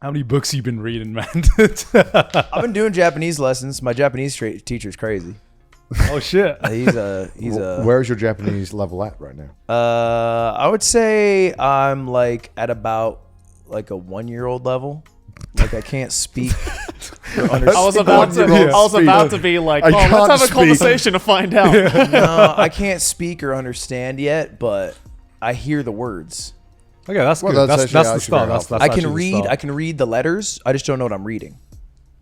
How many books you been reading, man? I've been doing Japanese lessons. My Japanese teacher's crazy. Oh shit. He's a. Where's your Japanese level at right now? I would say I'm like at about like a 1-year-old level. Like I can't speak. Or understand. I was about to be like, let's have a conversation to find out. No, I can't speak or understand yet, but I hear the words. Okay, that's good. That's the start. That's I can read. I can read the letters. I just don't know what I'm reading.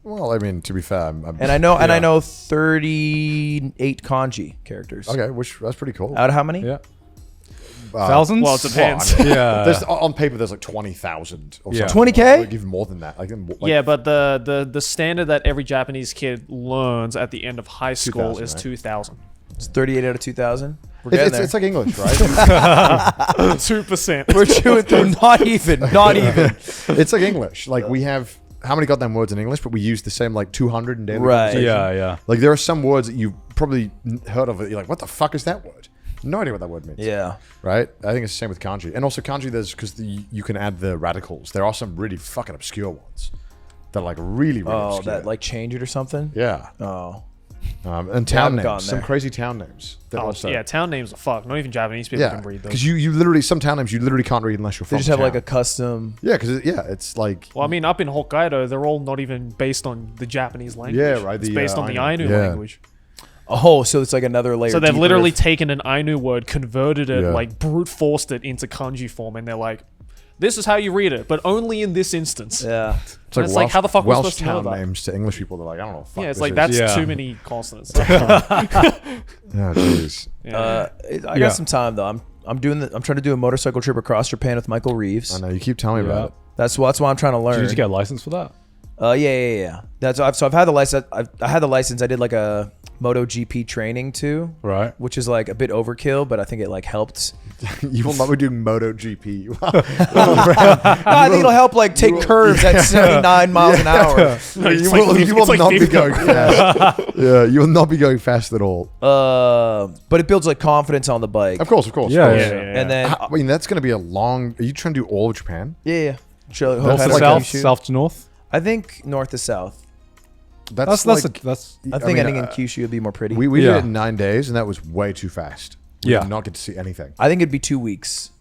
Well, I mean, to be fair, I know 38 kanji characters. Okay, that's pretty cool. Out of how many? Yeah. Thousands? Well, it depends. Well, I mean, Yeah. on paper, there's like 20,000 or Yeah. something. 20K? Like, even more than that. Like, Yeah, but the standard that every Japanese kid learns at the end of high school 2,000, is right? 2,000. It's 38 out of 2,000. it's like English, right? 2%. We're chewing through. Not even. It's like English. Like we have how many goddamn words in English, but we use the same like 200 in daily conversation. Yeah. Like there are some words that you've probably heard of. You're like, what the fuck is that word? No idea what that word means. Yeah. Right? I think it's the same with kanji. And also kanji, there's because you can add the radicals. There are some really fucking obscure ones that are like really obscure. That like change it or something? Yeah. Oh. And town haven't gotten names. Some there. crazy town names. Yeah, town names are fucked. Not even Japanese people Yeah. can read those. Because you literally, some town names you literally can't read unless you're from They just have town. like a custom. Yeah, because it's like... Well, I mean, up in Hokkaido, they're all not even based on the Japanese language. Yeah, right, It's the, based on the Ainu. Ainu Yeah. language. Oh, so it's like another layer. So they've deeper. literally taken an Ainu word, converted it, Yeah. like brute forced it into kanji form, and they're like, this is how you read it, but only in this instance. Yeah. It's like, It's like, how the fuck are we Welsh supposed to know town that? names to English people. They're like, I don't know. Fuck Yeah, it's this like, is. that's Yeah. too many consonants. Oh, jeez. I got some time though. I'm trying to do a motorcycle trip across Japan with Michael Reeves. I know. You keep telling me about it. That's why I'm trying to learn. Did you get a license for that? Yeah. I've had the license. I had the license. I did like a MotoGP training too, Right. which is like a bit overkill, but I think it like helped. You will not be doing MotoGP. I think it'll help like take curves at 79 miles an hour. You will not be going fast. Yeah, you will not be going fast at all. But it builds like confidence on the bike. Of course. Yeah. And then I mean, that's going to be a long... Are you trying to do all of Japan? yeah. Show, North to like south, Kyushu. south to north. I think north to south. That's I think ending in Kyushu would be more pretty. We did Yeah. it in 9 days, and that was way too fast. We Yeah. did not get to see anything. I think it'd be 2 weeks.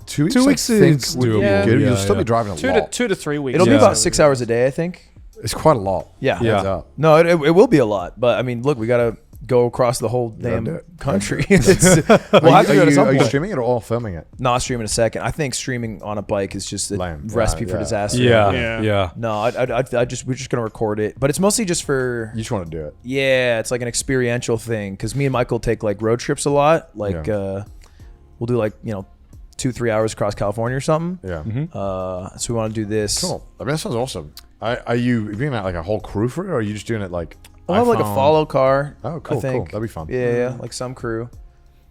2 weeks. 2 I weeks think is would be doable. good. Yeah, You'll still yeah. be driving a lot. 2 to 3 weeks. It'll be Yeah. about 6 hours a day, I think. It's quite a lot. Yeah. Yeah. Heads up. No, it will be a lot. But I mean, look, we gotta go across the whole gotta do damn it. country. We'll have to do it at some Are you point. streaming it or all filming it? Not stream in a second. I think streaming on a bike is just a Lame. recipe Yeah, for yeah. disaster. Yeah. No, we're just gonna record it, but it's mostly just for. You just want to do it. Yeah, it's like an experiential thing because me and Michael take like road trips a lot. Like we'll do like 2-3 hours across California or something. Yeah. So we want to do this. Cool. I mean, that sounds awesome. Are you being like a whole crew for it, or are you just doing it like? We'll have like a iPhone? follow car. Oh, cool, I think. cool. That'd be fun. Yeah, like some crew.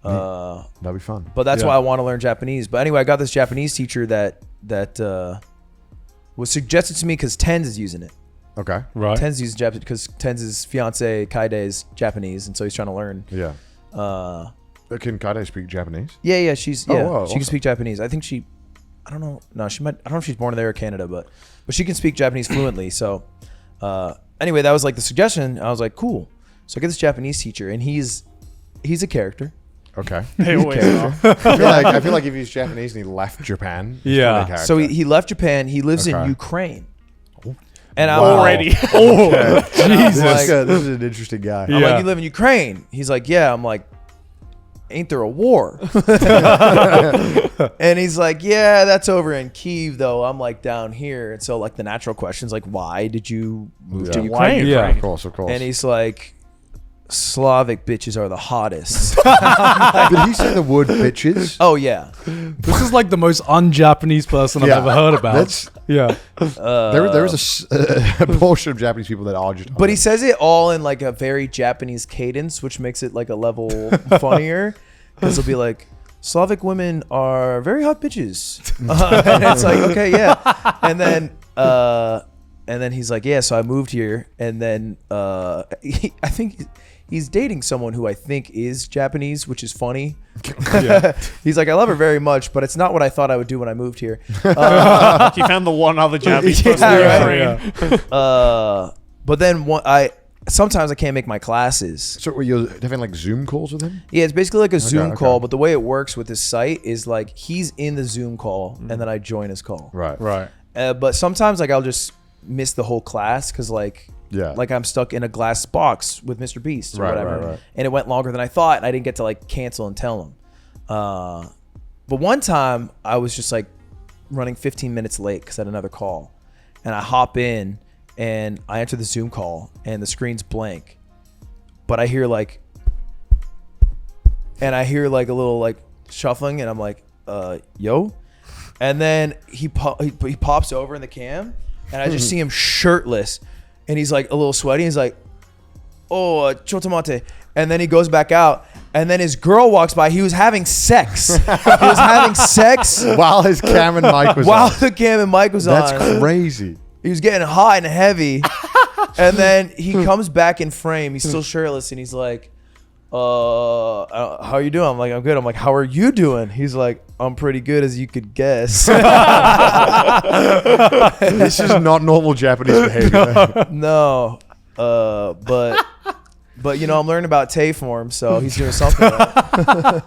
That'd be fun. But that's Yeah. why I want to learn Japanese. But anyway, I got this Japanese teacher that was suggested to me because Tens is using it. Okay. Right. Tens uses Japanese because Tens' fiance Kaide is Japanese, and so he's trying to learn. Yeah. Can Kaide speak Japanese? Yeah, she's Oh, yeah, wow, she awesome. can speak Japanese. I think she, I don't know, no, she might. I don't know if she's born there or Canada, but she can speak Japanese fluently. So anyway, that was like the suggestion. I was like, cool. So I get this Japanese teacher, and he's a character. Okay. They always are. I feel like if he's Japanese and he left Japan, he's Yeah. probably a character. So he left Japan. He lives in Okay. Ukraine. And I'm Wow. Already. Jesus, like- this is an interesting guy. I'm Yeah. like, you live in Ukraine? He's like, yeah. I'm like, ain't there a war? And he's like, yeah, that's over in Kyiv, though. I'm like down here. And so like the natural question's like, why did you move to Yeah. Why Ukraine? Yeah. Of course, of course. And he's like, Slavic bitches are the hottest. Did he say the word bitches? Oh yeah. This is like the most un-Japanese person I've Yeah. ever heard about. That's- Yeah. there is a portion of Japanese people that are just. But he says it all in like a very Japanese cadence, which makes it like a level funnier. Because he'll be like, Slavic women are very hot bitches. And it's like, okay, yeah. And then he's like, yeah, so I moved here. And then I think he's dating someone who I think is Japanese, which is funny. Yeah. He's like, I love her very much, but it's not what I thought I would do when I moved here. He found the one other Japanese person in right. Ukraine. But then sometimes I can't make my classes. So were you having like Zoom calls with him? Yeah, it's basically like a Zoom okay. call, but the way it works with this site is like he's in the Zoom call and then I join his call. Right. Right. But sometimes like I'll just miss the whole class because like I'm stuck in a glass box with Mr. Beast or whatever. Right. And it went longer than I thought and I didn't get to like cancel and tell him. But one time I was just like running 15 minutes late because I had another call. And I hop in and I enter the Zoom call and the screen's blank. But I hear like a little like shuffling and I'm like, yo. And then he pops over in the cam and I just see him shirtless and he's like a little sweaty. He's like, oh, chotomate. And then he goes back out and then his girl walks by. He was having sex. While his cam and mic was While on. the cam and mic was on. That's crazy. He was getting hot and heavy. And then he comes back in frame. He's still shirtless and he's like, how are you doing? I'm like, I'm good. I'm like, how are you doing? He's like, I'm pretty good as you could guess. This is not normal Japanese behavior. No. But you know, I'm learning about Tay form, so he's doing something right.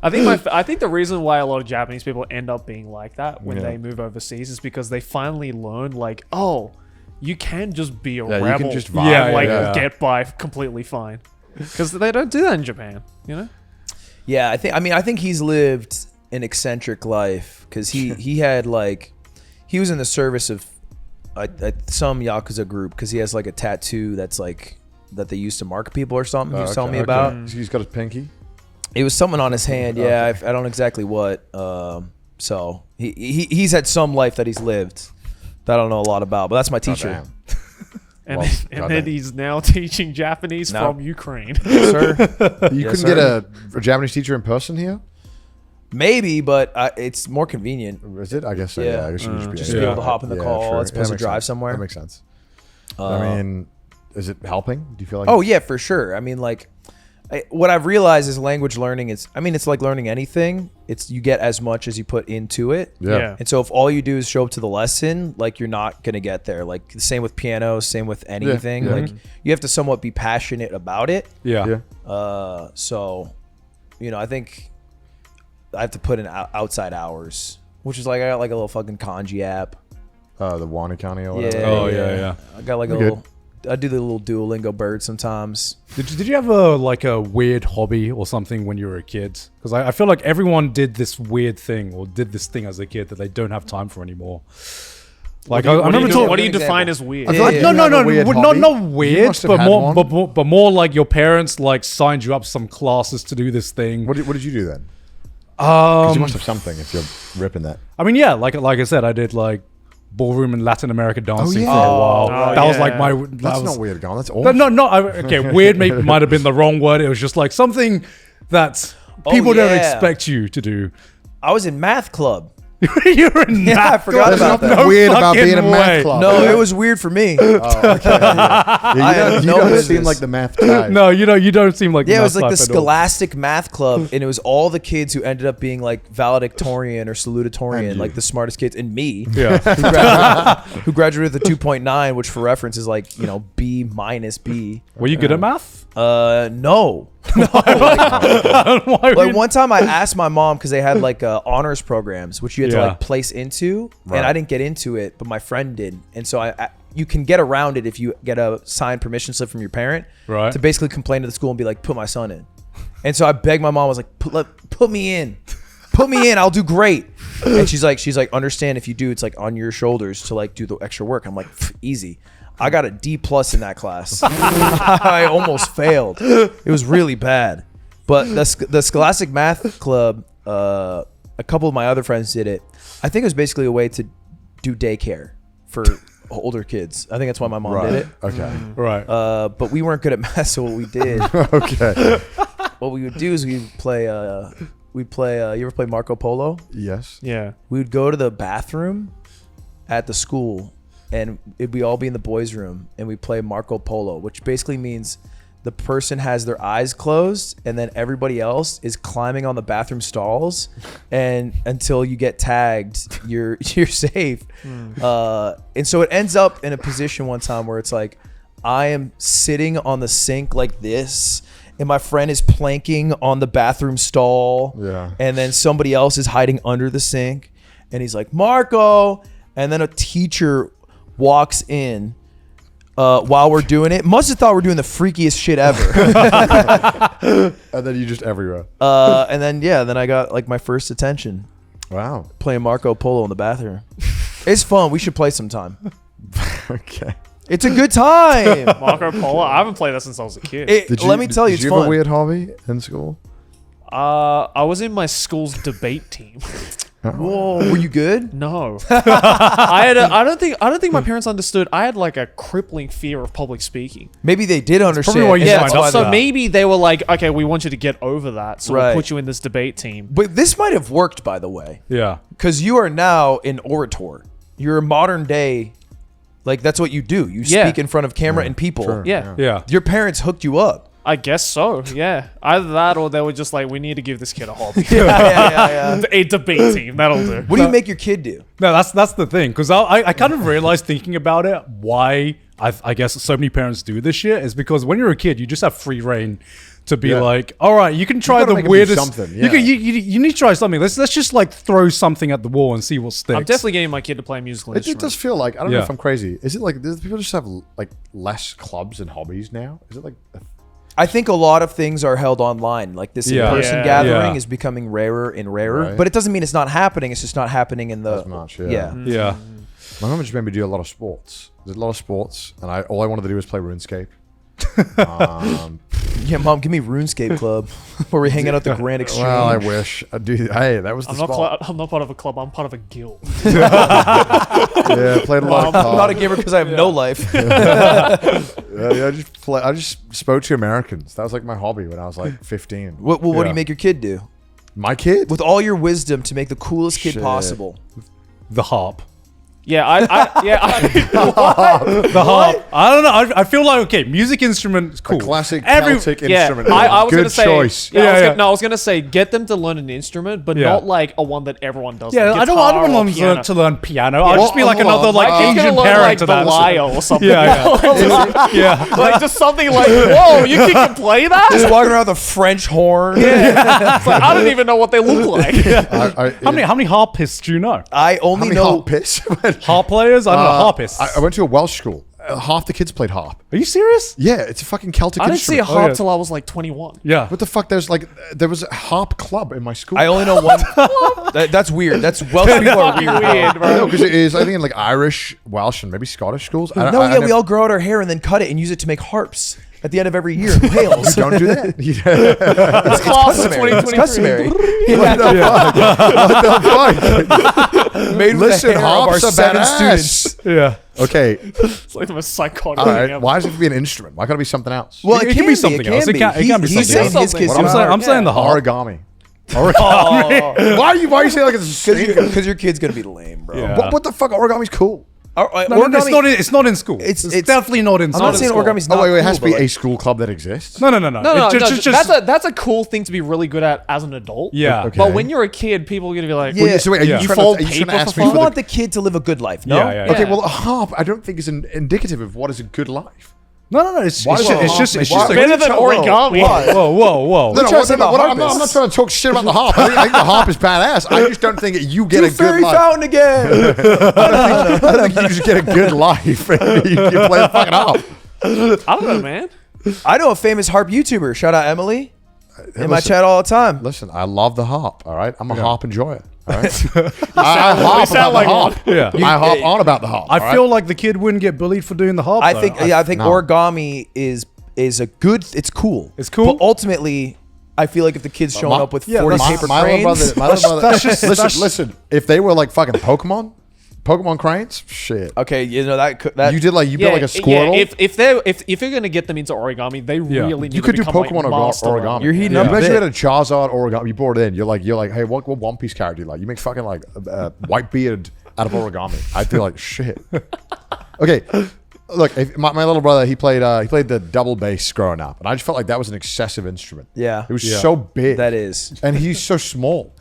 I think the reason why a lot of Japanese people end up being like that when they move overseas is because they finally learn like, oh, you can just be a rebel you can just vibe. and get by completely fine. Because they don't do that in Japan, you know? Yeah, I think he's lived an eccentric life because he had like, he was in the service of some Yakuza group because he has like a tattoo that's like, that they used to mark people or something. He was telling me about. He's got his pinky. It was something on his hand. Yeah, I don't know exactly what. So he's had some life that he's lived that I don't know a lot about, but that's my teacher. And then he's now teaching Japanese from Ukraine. Yes, sir. You couldn't get a Japanese teacher in person here? Maybe, but it's more convenient. Is it? I guess so. Yeah. Yeah, I guess you Just to be able to hop in the call as opposed to drive somewhere. That makes sense. I mean, is it helping? Do you feel like? Oh yeah, for sure. I mean, like, what I've realized is language learning is, I mean, it's like learning anything. It's you get as much as you put into it. Yeah. And so if all you do is show up to the lesson, like you're not gonna get there. Like the same with piano, same with anything. Yeah. Like you have to somewhat be passionate about it. Yeah. So, you know, I think I have to put in outside hours, which is like I got like a little fucking kanji app. The Wani County or whatever. Yeah. Oh, yeah. I got like a little. I do the little Duolingo bird sometimes. Did you have a weird hobby or something when you were a kid? Because I feel like everyone did this weird thing or did this thing as a kid that they don't have time for anymore. Like I remember What do you define as weird? I feel like no, not weird, must have had but more like your parents like signed you up some classes to do this thing. What did you do then? Because you must have something if you're ripping that. I mean, yeah, like I said, I did like ballroom and Latin America dancing yeah. for a while. Oh, that was yeah. like my. That's not weird, Gone. That's awesome. Okay, weird might have been the wrong word. It was just like something that people don't expect you to do. I was in math club. You're in I forgot There's about nothing that. weird about fucking being a math way. club. No, it was weird for me. Oh, okay. Yeah, you no don't business. seem like the math guy. No, you don't seem like. Yeah, it was like the math type at all. Scholastic Math Club, and it was all the kids who ended up being like valedictorian or salutatorian, like the smartest kids, and me, Yeah. who graduated with a 2.9, which for reference is like, you know, B minus B. Were you good at math? No. Why Like one time I asked my mom because they had like honors programs, which you had to Yeah. like place into, and I didn't get into it, but my friend did, and so I you can get around it if you get a signed permission slip from your parent, Right. to basically complain to the school and be like, put my son in. And so I begged my mom, I was like, put me in. Put me in, I'll do great. And she's like, understand if you do, it's like on your shoulders to like do the extra work. I'm like, easy. I got a D+ in that class. I almost failed. It was really bad. But the Scholastic Math Club, a couple of my other friends did it. I think it was basically a way to do daycare for older kids. I think that's why my mom did it. Okay. Right. But we weren't good at math, so what we did, Okay. what we would do is we'd play. You ever play Marco Polo? Yes. Yeah. We would go to the bathroom at the school, and we'd all be in the boys' room, and we play Marco Polo, which basically means the person has their eyes closed and then everybody else is climbing on the bathroom stalls, and until you get tagged, you're safe. And so it ends up in a position one time where it's like, I am sitting on the sink like this, and my friend is planking on the bathroom stall. Yeah. And then somebody else is hiding under the sink, and he's like, Marco. And then a teacher walks in while we're doing it. Must have thought we're doing the freakiest shit ever. And then you just everywhere. And then I got like my first attention Wow. playing Marco Polo in the bathroom. It's fun. We should play sometime. Okay. It's a good time. Marco Polo. I haven't played that since I was a kid. Let me tell you, did it's you have fun. a weird hobby in school? I was in my school's debate team. Whoa, were you good? No, I don't think my parents understood. I had like a crippling fear of public speaking. Maybe they did understand. probably why you and signed that's up why for So that. maybe they were like, okay, we want you to get over that, so Right. we'll put you in this debate team. But this might have worked, by the way, Yeah. because you are now an orator. You're a modern day, like that's what you do. You Yeah. speak in front of camera and people. Sure. Yeah, Yeah. Your parents hooked you up. I guess so. Yeah, either that or they were just like, we need to give this kid a hobby. Yeah. A debate team, that'll do. What do you make your kid do? No, that's the thing. Because I kind of realized thinking about it why I guess so many parents do this shit is because when you're a kid, you just have free reign to be Yeah. like, all right, you can try gotta the make 'em do weirdest. something, You, yeah. can, you need to try something. Let's just like throw something at the wall and see what sticks. I'm definitely getting my kid to play a musical It instrument. does feel like, I don't know Yeah. if I'm crazy. Is it like, does people just have like less clubs and hobbies now? Is it like, I think a lot of things are held online. Like this Yeah. in-person Yeah. gathering Yeah. is becoming rarer and rarer. Right. But it doesn't mean it's not happening. It's just not happening in the As much, yeah. Yeah. my mom just made me do a lot of sports. Did a lot of sports, and all I wanted to do was play RuneScape. Yeah, Mom, give me RuneScape Club where we hang out at the Grand Exchange. Well, I wish. Hey, that was the I'm spot. I'm not part of a club. I'm part of a guild. Yeah, played a lot of I'm not a cards. gamer because I have no life. Yeah, I just spoke to Americans. That was like my hobby when I was like 15. What do Yeah. you make your kid do? My kid? With all your wisdom to make the coolest kid Shit. possible. The harp. Yeah, The harp. I don't know. I feel like okay, music instrument is cool. A classic Every- Celtic yeah. instrument. I was Good gonna say, choice. Yeah, Yeah, I was gonna say, get them to learn an instrument, but Yeah. not like a one that everyone does. Yeah, like I don't guitar want or them piano. to learn piano. I'll Well, just be like hold another on. like My kid's Asian gonna learn parent like to the that. lyre or something. Yeah, yeah. Like just something like, whoa, you can play that? Just walking around with a French horn. It's like, I don't even know what they look like. How many harpists do you know? I How only many know. harp piss? Harp players? I don't know harpists. I went to a Welsh school. Half the kids played harp. Are you serious? Yeah, it's a fucking Celtic I didn't see a instrument. harp yeah. till I was like 21. Yeah. What the fuck? There was a harp club in my school. I only know one. That's weird. That's Welsh people are weird. Weird, bro. No, because it is. I think in like Irish, Welsh, and maybe Scottish schools. I No, yeah, we never- all grow out our hair and then cut it and use it to make harps at the end of every year. Who hails? don't do that. It's Class of customary. It's 2023. customary. What the fuck? Made with Listen, the hair of our harps are 7 badass. students. Yeah. Okay, It's like the most psychotic all thing right. ever. Why does it have to be an instrument? Why can't it be something else? Well, It can be something else. It can be He's something saying else. his kids What do I'm I'm saying the harp. Origami. Oh. Why are you saying like it's a Because your kid's gonna be lame, bro. Yeah. What the fuck? Origami's cool. No, it's not in school. It's- It's definitely not in I'm school. not saying origami's not Oh wait, it has to cool, be but, a like, school club that exists. No. No, It's just- that's a cool thing to be really good at as an adult. Yeah. Okay. But when you're a kid, people are gonna be like, Yeah. So wait, are Yeah. you You trying fold to, are you trying to paper ask for me You for want the, the kid to live a good life, no? Yeah, yeah. Okay, Yeah. well, a harp I don't think is indicative of what is a good life. No. It's Why just does a it's harp just make it's you- just Why- a, better than origami. whoa. No, trying to say about I'm not harpists? trying to talk shit about the harp. I think the harp is badass. I just don't think you get Do a good Fairy life. Fountain again. I don't think you just get a good life. you play the fucking harp. I don't know, man. I know a famous harp YouTuber. Shout out Emily. In my listen. chat all the time. Listen, I love the harp. All right, I'm a harp enjoyer. All right, I sound harp about like the harp. one. Yeah. I harp on about the harp. all I right? feel like the kid wouldn't get bullied for doing the harp. I though. think I think no. origami is a good. It's cool. It's cool? But ultimately, I feel like if the kid's showing My- up with yeah, 40 that's- paper my little cranes, brother. My little brother. that's just- that's- listen. If they were like fucking Pokemon cranes, shit. okay, you know that You built like a Squirtle. If you're gonna get them into origami, they Yeah. really need You to could do become, Pokemon like, master origami. You're heating Yeah. up. Imagine a you bit. had a Charizard origami. You brought it in. You're like, hey, what One Piece character do you like? You make fucking like Whitebeard out of origami. I'd be like, shit. Okay, look, my little brother, he played the double bass growing up, and I just felt like that was an excessive instrument. Yeah. It was so big. That is. And he's so small.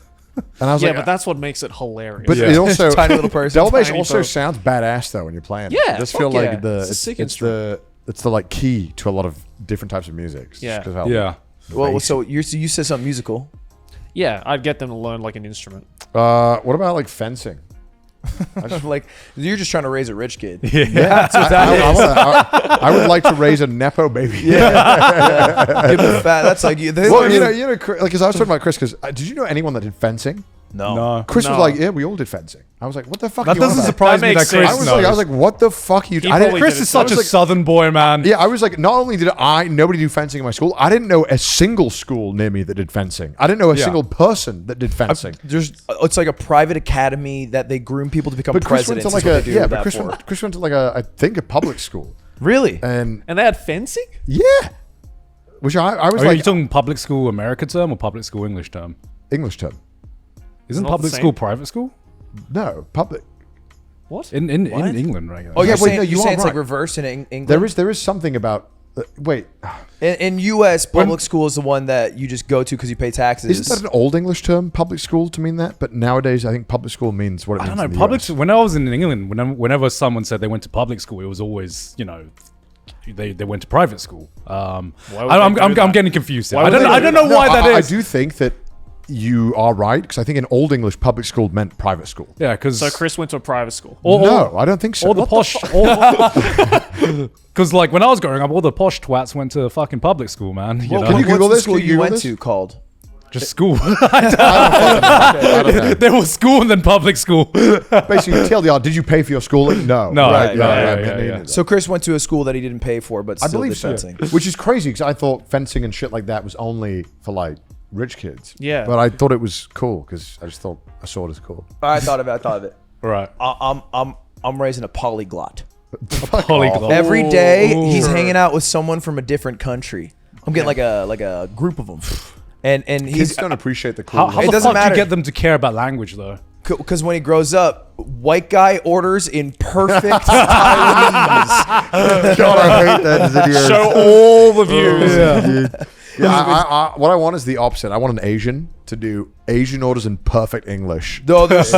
And I was Yeah, like, but that's what makes it hilarious. but it also Tiny little person. double bass Tiny also folk. sounds badass though when you're playing. Yeah, it does fuck feel yeah. like It's a sick instrument. it's the like key to a lot of different types of music. Just Yeah. 'cause of how Yeah. Well, bass- so you said something musical. yeah, I'd get them to learn like an instrument. what about like fencing? Like you're just trying to raise a rich kid. Yeah, I would like to raise a nepo baby. Give him a fat. That's like you. Well, you know, like, because I was talking about Chris. Because did you know anyone that did fencing? No. Chris was No. like, "Yeah, we all did fencing." I was like, "What the fuck?" That are you on doesn't about? surprise That me that makes Chris sense. I was like, "What the fuck are you?" He I didn't. probably Chris did it is such I a was like- southern boy, man. Yeah, I was like, not only did nobody do fencing in my school, I didn't know a single school near me that did fencing. I didn't know a Yeah. single person that did fencing. It's like a private academy that they groom people to become But Chris went presidents. to like is what a they do but that Chris for. went to like I think a public school, Really? and And they had fencing? yeah, which I was Are you like talking public school America term or public school English term? English term. Isn't Not the public same. school private school? No, public. What? In What? England, right? Oh, yeah, You're wait, saying, no, you you're are saying it's like right. reverse in England. There is something about wait. In U.S., public school is the one that you just go to because you pay taxes. Isn't that an old English term, public school, to mean that? But nowadays, I think public school means what it I means. don't know. in the Public. US. When I was in England, whenever someone said they went to public school, it was always, they went to private school. would I'm they do that? getting confused. Here. Why I would don't. they I do don't know that? why that I is. do think that you are right because I think in old English, public school meant private school. Yeah, because So Chris went to a private school. No, I don't think so. all the posh, because like when I was growing up, all the posh twats went to fucking public school, man. You Well, know? can you What's Google the this? school Can you you Google went this? to called? Just school. I don't know. There was school and then public school. Basically, TLDR, did you pay for your schooling? No. No, Right, no, right, yeah, right. yeah, Me yeah. neither. So Chris went to a school that he didn't pay for, but I still believe did so. fencing. Which is crazy because I thought fencing and shit like that was only for like rich kids. Yeah. But I thought it was cool because I just thought a sword is cool. I thought of it. Right. I'm raising a polyglot. Polyglot. Every day he's Ooh. hanging out with someone from a different country. I'm getting like a group of them, and Kids he's don't appreciate the How, cool. how It the doesn't fuck do matter. you get them to care about language though? because when he grows up, white guy orders in perfect Taiwanese. God, I hate that video. Show all the views. Yeah, what I want is the opposite. I want an Asian to do Asian orders in perfect English. Though those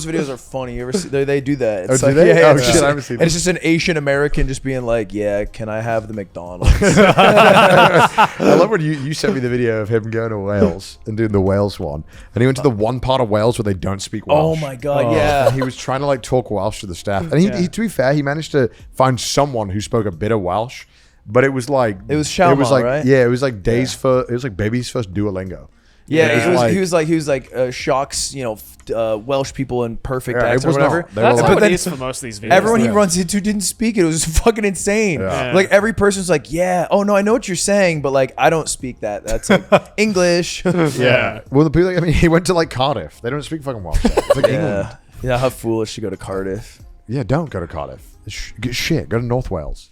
videos are funny. You ever see, they do that? It's Oh, do they? Oh, it's shit, just- I haven't seen and it's them. just an Asian American just being like, "Yeah, can I have the McDonald's?" I love when you sent me the video of him going to Wales and doing the Wales one. And he went to the one part of Wales where they don't speak Welsh. Oh my god, yeah. And he was trying to like talk Welsh to the staff. And he, to be fair, he managed to find someone who spoke a bit of Welsh. But it was like It was Shalma, like right? Yeah, it was like it was like baby's first Duolingo. Yeah, Yeah. he was like shocks, Welsh people in perfect Yeah, it accent or was whatever. not. They That's were how like- it is for most of these videos. Everyone he Yeah. runs into didn't speak it. It was fucking insane. Yeah. Like every person's like, "Yeah, oh no, I know what you're saying, but like I don't speak that. That's like English." Yeah. Well, the people, I mean, he went to like Cardiff. They don't speak fucking Welsh. It's like England. Yeah, how foolish to go to Cardiff. Yeah, don't go to Cardiff. Shit, go to North Wales.